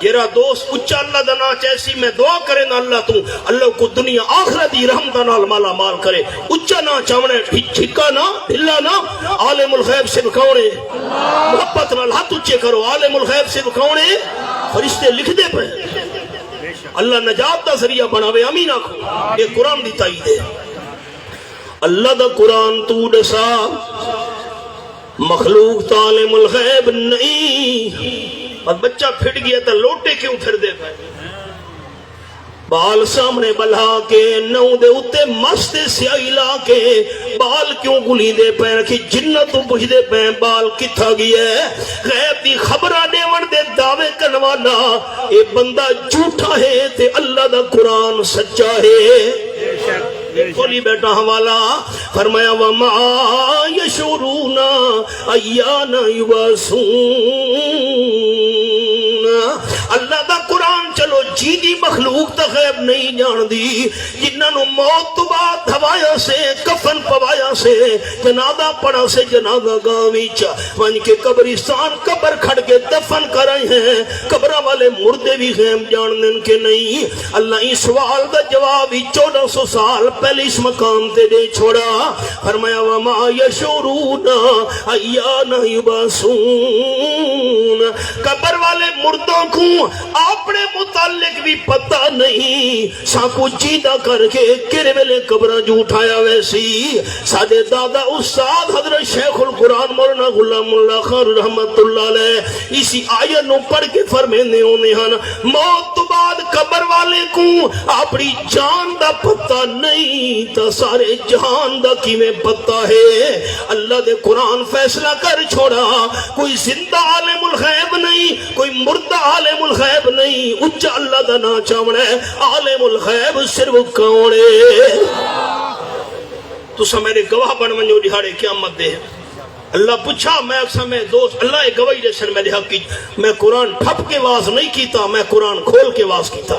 جیرا دوست اچھا اللہ دا نا چیسی میں دعا کرے نا اللہ تو اللہ کو دنیا آخرت دی رحمت نال مالا مال کرے. اچھا نا چاونے ٹھکا نا ڈھلا نا عالم الغیب سے بکاونے محبت نال ہاتھ اچھے کرو. عالم الغیب سے بکاونے فرشتے لکھ دے پہ اللہ نجات دا ذریعہ بناوے. امین آکھو. یہ قرآن دی تائید ہے. اللہ دا قرآن تو دسا مخلوق تا عالم الغیب نہیں. اور بچہ پھٹ گیا تو لوٹے کیوں پھر دے پائے؟ بال سامنے بلھا کے نو دے اتے مست سیاہی لا کے بال کیوں گلی دے پائے رکھی جنت تو پوچھ دے پائے بال کتھا گیا ہے؟ غیب دی خبرہ دیون دے دعوے کنوانا اے بندہ جھوٹا ہے تے اللہ دا قرآن سچا ہے. کھولی بیٹا حوالہ فرمایا وَمَا يَشْعُرُونَ أَيَّانَ يُبْعَثُونَ. اللہ دا قرآن چلو جی دی مخلوق تا غیب نہیں جان دی. جنہاں نو موت تو بعد دھوایا سے کفن پوایا سے جنازہ پڑا سے جنازہ گاوی چا ون کے قبرستان قبر کھڑ کے دفن کرائے ہیں. قبرہ والے مردے بھی غیب جانن کے نہیں. اللہ اس سوال دا جواب 1400 سال پہلے اس مقام تے دے چھوڑا. فرمایا وَمَا يَشْعُرُونَ أَيَّانَ يُبْعَثُونَ. قبر والے مردوں کو اپنے متعلق بھی پتہ نہیں. ساکو جیدہ کر کے کرے ویلے قبرہ جو اٹھایا ویسی. سادے دادا استاد حضرت شیخ القرآن مولانا غلام اللہ خان رحمت اللہ علیہ اسی آیت نو پڑھ کے فرمیندے ہونے ہن موت تو بعد قبر والے کو اپنی جان دا پتہ نہیں تا سارے جہان دا کی میں پتہ ہے. اللہ دے قرآن فیصلہ کر چھوڑا کوئی زندہ عالم الغیب نہیں کوئی مردہ عالم الغیب نہیں. اچھا اللہ دا نا چاونا ہے عالم الغیب صرف کونے. تو سا میرے گواہ بن منجو دہاڑے قیامت دے. اللہ پوچھا میں اکسا میں دوست اللہ گواہی دے سن میرے حق کی میں قرآن ٹھپ کے واز نہیں کیتا میں قرآن کھول کے واز کیتا.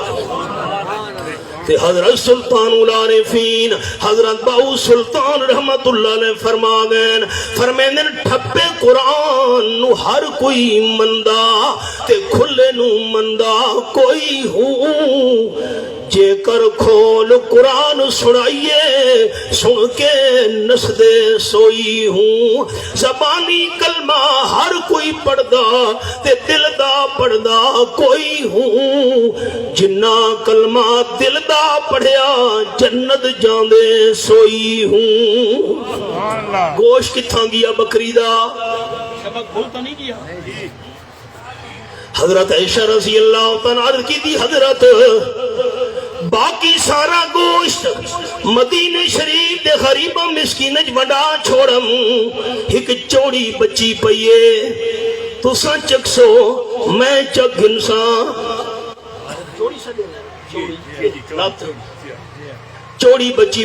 حضرت سلطان العارفین حضرت باؤ سلطان رحمت اللہ علیہ فرما گئے فرمیندن ٹھپے قرآن نو ہر کوئی مندہ تے کھلے نو مندہ کوئی ہوں. جے کر کھول قرآن سنائیے سن کے نسدے سوئی ہوں. زبانی کلمہ ہر کوئی پڑھدا تے دل دا پڑھدا کوئی ہوں. جنہ کلمہ دل دا پڑھیا جنت جاندے سوئی ہوں. گوشت کتھاں گیا بکری دا سبق بھولتا نہیں گیا. حضرت عائشہ رضی اللہ تعالیٰ عنہ کی تھی حضرت باقی سارا گوشت مدینہ شریف دے غریبہ مسکینج وڈا چھوڑم ایک چوڑی بچی پئیے تو سا چکسو میں چک گنسا چوڑی بچی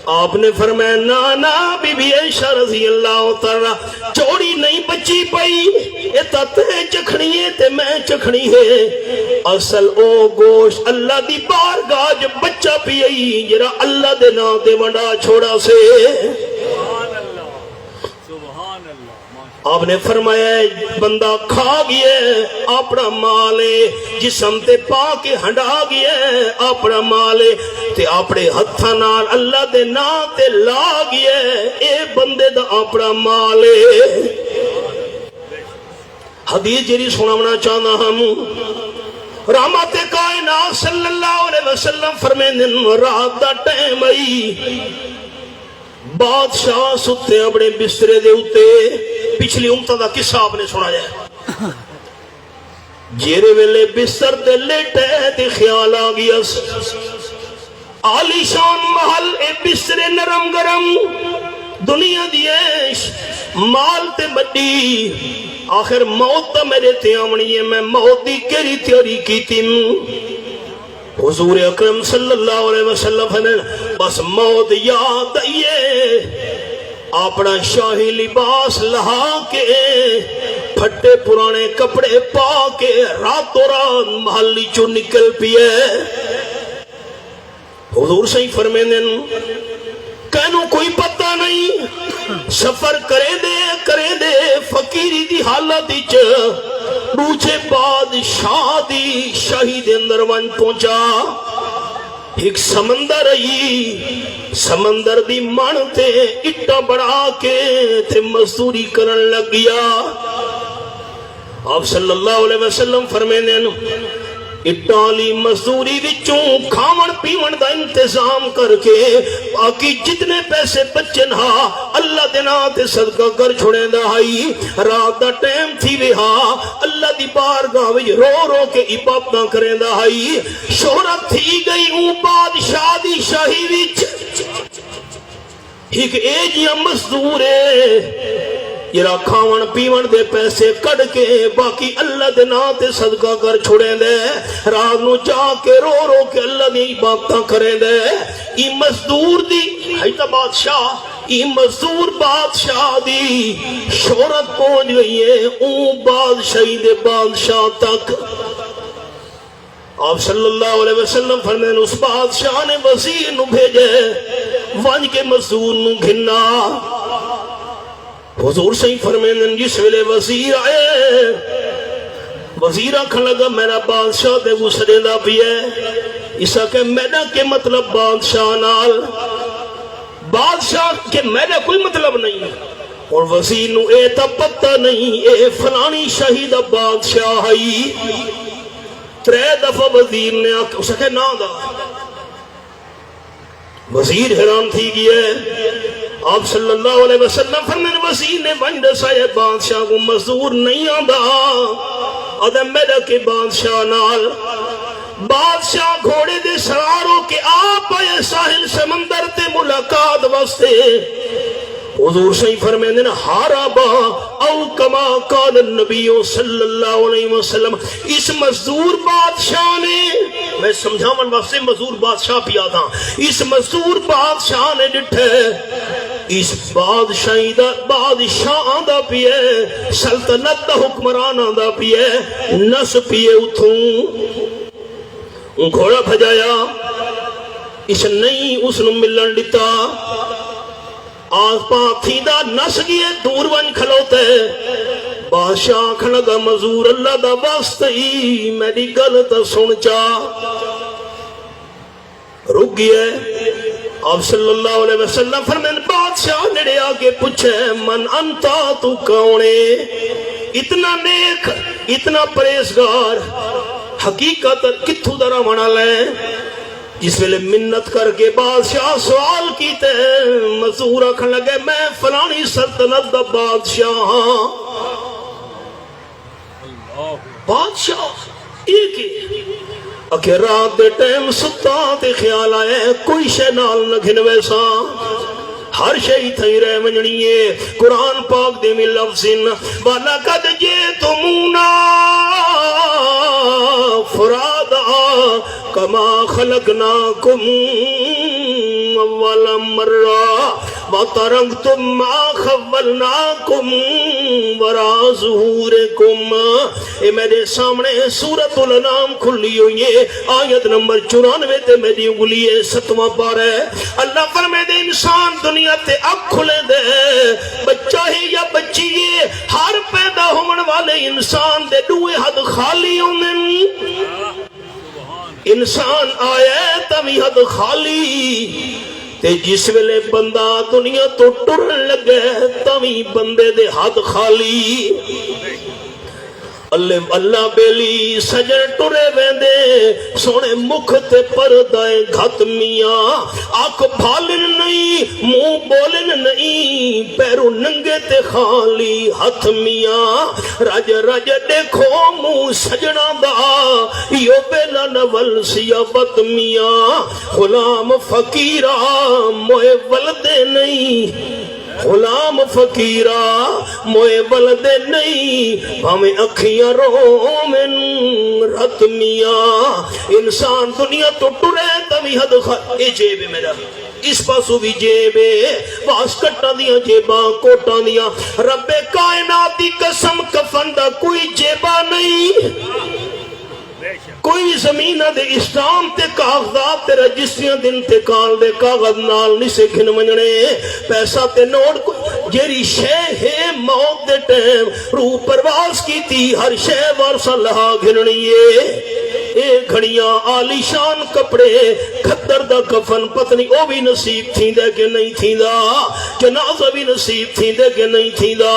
آپ نے فرمایا نانا بی بی عائشہ رضی اللہ تعالی چوڑی نہیں بچی پئی اے تا تے چکھنی ہے تے میں چکھنی ہے اصل او گوشت اللہ دی بارگاہ جو بچہ پیئی جرا اللہ دے نا تے ونڈا چھوڑا سے سبحان اللہ سبحان اللہ آپ نے فرمایا بندہ کھا گیا اپنا مال جسم تے پا کے ہنڈا گیا اپنا مال تے اپنے ہتھاں نال اللہ دے نام تے لا گیا اے بندے دا اپنا مال حدیث جڑی سناونا چاہنا ہم رحمت کائنات صلی اللہ علیہ وسلم فرمیندن رات دا ٹائم آئی بادشاہ ستے اپنے بسترے دے اتے پچھلی امتہ دا قصہ آپ نے سنا جائے جیرے ویلے بستر دے لیٹے تے خیال آگیا عالی شان محل اے بسترے نرم گرم دنیا دی عیش مال تے بڑی آخر موت تا میرے تے آمنی ہے میں موت دی کیری تیاری کی تیم حضور اکرم صلی اللہ علیہ وسلم بس موت یاد آئیے اپنا شاہی لباس لہا کے پھٹے پرانے کپڑے پا کے راتوں رات محلی چو نکل پیے حضور صحیح فرمیندن کہنوں کوئی پتہ نہیں سفر کرے دے فقیری دی حالت چ روچے بادشاہ دی شاہی دے اندر ون پہنچا ایک سمندر آئی سمندر دی من تے اٹا بڑھا کے تے مزدوری کرن لگ گیا آپ صلی اللہ علیہ وسلم فرمینے اٹالی مزدوری وچوں کھاون پیون دا انتظام کر کے باقی جتنے پیسے بچن ہا اللہ دینا تے صدقہ کر چھوڑیں دا ہائی رات دا ٹائم تھی وے ہا اللہ دی بارگاہ وچ رو رو کے عبادتاں کریں دا ہائی شہرت تھی گئی اون بادشاہ دی شاہی وچ ایک ایجیا مزدور ہے جرا کھاون پیون دے پیسے کڑ کے باقی اللہ دے نا تے صدقہ کر چھوڑیں دے رات نو جا کے رو رو کے اللہ دی عبادتاں کریں دے ای مزدور دی حیطہ بادشاہ ای مزدور بادشاہ دی شہرت پہنچ گئی ہے اون بادشاہی دے بادشاہ تک آپ صلی اللہ علیہ وسلم فرمائیں اس بادشاہ نے وزیر نو بھیجے ونج کے مزدور نو گھنا حضور صحیح فرمائیں جس ویلے وزیر آئے وزیر آکھن لگا میرا بادشاہ دے گسرے دا بھی ہے اسا کہ میرا کے مطلب بادشاہ نال بادشاہ کے میرا کوئی مطلب نہیں اور وزیر نو اے تا پتہ نہیں اے فلانی شہید بادشاہ ہی ترے دفعہ وزیر نے اسا کہ نا دا وزیر حیران تھی گیا آپ صلی اللہ علیہ وسلم فرمائے وزیر نے بند سائے بادشاہ کو مزدور نہیں آندا ادم میرا کے بادشاہ نال بادشاہ گھوڑے دے سواروں کے آپ آئے ساحل سمندر تے ملاقات واسطے حضور صحیح فرمائے حاربا او کما قال النبی صلی اللہ علیہ وسلم اس مزدور بادشاہ نے میں سمجھاون واسطے مزدور بادشاہ پیا تھا اس مزدور بادشاہ نے ڈٹھے اس بادشاہی دا بادشاہ دا پیے سلطنت دا حکمران دا پیے نس پیے اتھوں گھوڑا بھجایا اس نہیں اس نو ملن دیتا آس پاس تھی دا نس گئے دور ون کھلوتے بادشاہ کھلگا مزور اللہ دا واسطی میری گل تا سن چا رک گئے آپ صلی اللہ علیہ وسلم فرمین بادشاہ نڑے آگے پوچھے من انتا تو کونے اتنا نیک اتنا پریزگار حقیقت کتھو درہ منا لیں جس ویلے منت کر کے بادشاہ سوال کیتے مزور آکھن لگے میں فلانی سلطنت دا بادشاہ ہاں بادشاہ ایک ہی اکھے رات دے ٹائم ستا تے خیال آئے کوئی شے نال نہ گھن ویسا ہر شئی تھئی رہ منجنیے قرآن پاک دے میں لفظن وَلَقَدْ جِئْتُمُونَا فُرَادًا كَمَا خَلَقْنَاكُمْ اول مرہ وترکتم ما خولناکم وراء ظہورکم. اے میرے سامنے سورۃ الانعام کھلی ہوئی ہے، آیت نمبر 94 تے میری انگلی ہے 7واں پارہ ہے. اللہ فرمائے دے انسان دنیا تے اک کھلے دے، بچہ ہے یا بچی ہے، ہر پیدا ہونے والے انسان دے دوئے حد خالی ہوندن. انسان آیا تمی حد خالی تے جس ویلے بندہ دنیا تو ٹرن لگے تمی بندے دے حد خالی. اللہ بیلی سجن ٹرے ویندے سونے مکھ تے پردائے گھت میاں، آنکھ بھالن نہیں منہ بولن نہیں، پیرو ننگے تے خالی ہتھ میاں. رج رج دیکھو منہ سجنا دا یو بیلا نول سیابت میاں. غلام فقیرہ موئے ولدے نہیں، غلام فقیرہ موئے بلدے نہیں، ہمیں اکھیاں رومن رت میاں. انسان دنیا تو ٹرے تمی حد اے جیب میرا اس پاسو بھی جیبے واس کٹا دیا جیباں کوٹا دیا. رب کائنات دی قسم کفن دا کوئی جیبا نہیں، کوئی زمینہ دے اسلام تے کاغذات تے رجسٹریاں دن تے کال دے کاغذ نال نہیں سے گھن منجنے. پیسہ تے نوٹ جیری شے ہے موت دے ٹیم روح پرواز کی تھی، ہر شے وارسا لہا گھننیے. اے گھڑیاں آلی شان کپڑے کھدر دا کفن پتنی او بھی نصیب تھی دے کہ نہیں تھی دا، جنازہ بھی نصیب تھی دے کہ نہیں تھی دا،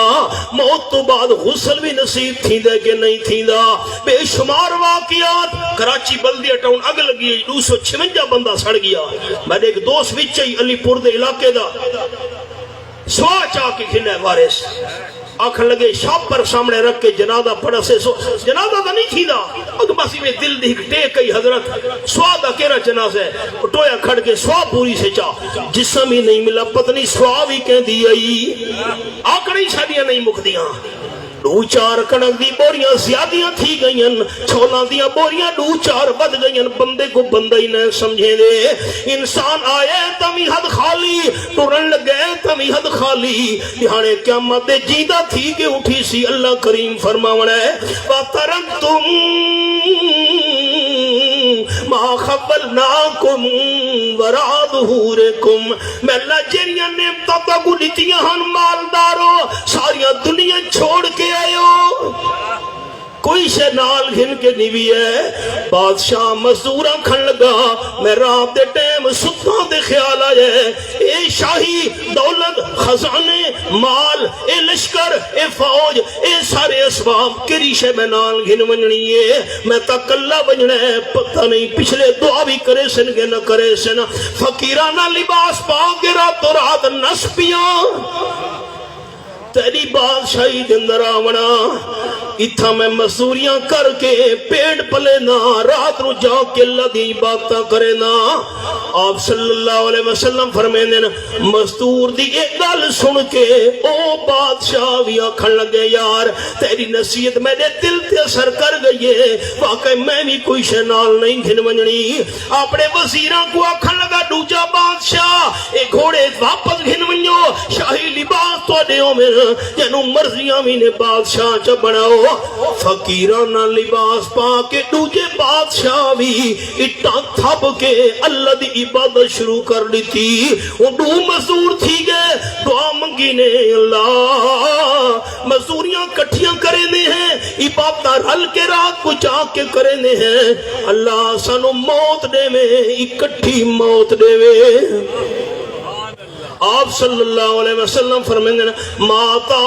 موت تو بعد غسل بھی نصیب تھی دے کہ نہیں تھی دا. بے شمار واقعات. کراچی بلدیہ ٹاؤن اگ لگی 256 بندہ سڑ گیا. میرے ایک دوست وچ علی پور دے علاقے دا سوا چاہ کے کھلے وارث آکھن لگے شاپ پر سامنے رکھ کے جنازہ پڑھا سے جنازہ دا نہیں تھی دا، اگر بسی میں دل دیکھ ٹیک کئی حضرت سوا دا کیرا جنازہ ہے ٹویا کھڑ کے سوا پوری سے چاہ جسم ہی نہیں ملا پتنی سوا بھی کہہ دی آئی آکڑی شادیاں نہیں مک دیاں. دو چار کنک دی بوریاں زیادیاں تھی گئیں، چھولاں دیاں بوریاں دو چار بد گئیں، بندے کو بندہ ہی نہ سمجھے دے. انسان آئے تمی حد خالی، ٹرن لگے تمی حد خالی. یہانے قیامت جیدہ تھی کہ اٹھی سی. اللہ کریم فرماونا ہے وَتَرَكْتُمْ مَا خَوَّلْنَاكُمْ وَرَاءَ ظُهُورِكُمْ. میں اللہ جیریاں نعمتاں تا کو دیتیاں ہن مالدارو ساریاں دنیا چھوڑ کے آئیو، کوئی شے نال گھن کے نیوی ہے. بادشاہ مزدوراں کھن لگا، میں رات دے ٹیم ستاں دے خیال آئے اے شاہی دولت خزانے مال اے لشکر اے فوج اے سارے اسباب کری شے میں نال گھن ونجنی ہے. میں تک اللہ ونجنے پتہ نہیں پچھلے دعا بھی کرے سن کے نہ کرے سن. فقیرانہ لباس پا کے رات و رات نسپیاں تیری بادشاہی دندر آونا. اتھا میں مزدوریاں کر کے پیٹ پلے نا، رات رو جا کے اللہ دی باتاں کرے نا. آپ صلی اللہ علیہ وسلم فرمائیں نا مزدور دی ایک گل سن کے او بادشاہ بھی آکھن لگے یار تیری نصیحت میرے دل تے اثر کر گئی ہے، واقعی میں بھی کوئی شے نال نہیں گھن ونجنی. اپنے وزیراں کو آکھن لگا دوجا بادشاہ اے گھوڑے واپس گھن ونجو، شاہی لباس تو دیو میں جنو مرضیاں بھی نے بادشاہ چا بناؤ. فقیرانہ لباس پا کے دوجے بادشاہ بھی اٹھا تھب کے اللہ دی عبادت شروع کر لی تھی. وہ دو مزدور تھی گئے دعا منگی نے اللہ مزدوریاں کٹھیاں کرنے ہیں عبادت رل کے رات کو جا کے کرنے ہیں. اللہ سانو موت دے میں اکٹھی موت دے میں. آپ صلی اللہ علیہ وسلم فرمائیں گے ماتا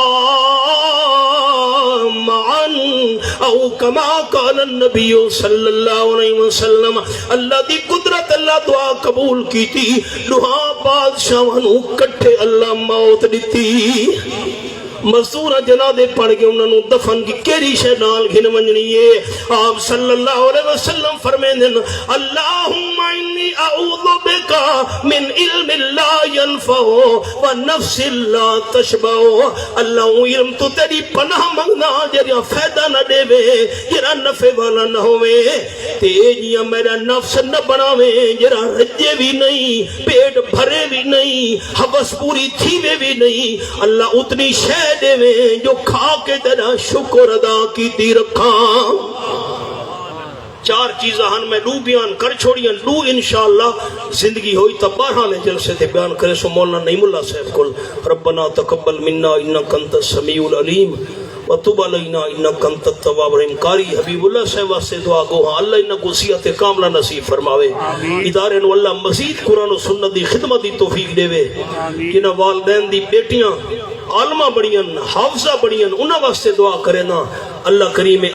معن او کما قال النبی صلی اللہ علیہ وسلم. اللہ دی قدرت اللہ دعا قبول کی تھی، دعا بادشاہوں کٹھے اللہ موت دیتی. مزدور جنازے پڑھ کے انہوں نے دفن کی کیری شے نال گھن ونجنی ہے. آپ صلی اللہ علیہ وسلم فرمائیں اللہم انی اعوذ بکا من علم لا ینفع و نفس لا تشبع. اللہ علم تو تیری پناہ منگنا جریا فائدہ نہ دے وے جرا نفع والا نہ ہوئے. تے اے جیاں میرا نفس نہ بناویں جرا رجے بھی نہیں پیٹ بھرے بھی نہیں حوث پوری تھیوے بھی نہیں اللہ اتنی شے دے جو کھا کے تیرا شکر ادا کیتی رکھاں چار چیزاں ہن میں لو بیان کر چھوڑیاں لو انشاءاللہ زندگی ہوئی تا 12 جلسے تے بیان کرے سو مولانا نعیم اللہ صاحب کل ربنا تقبل منا انک انت السمیع العلیم وتب علینا انک انت التواب الرحیم قاری حبیب اللہ صاحب واسطے دعا گو ہاں اللہ انہ کو وصیت کاملہ نصیب فرماوے ادارے نو اللہ مزید قرآن و سنت دی خدمت دی توفیق دے وے جنہ والدین دی بیٹیاں عالمہ بڑیاں حافظہ بڑیاں انہ واسطے دعا کرے نا اللہ کریم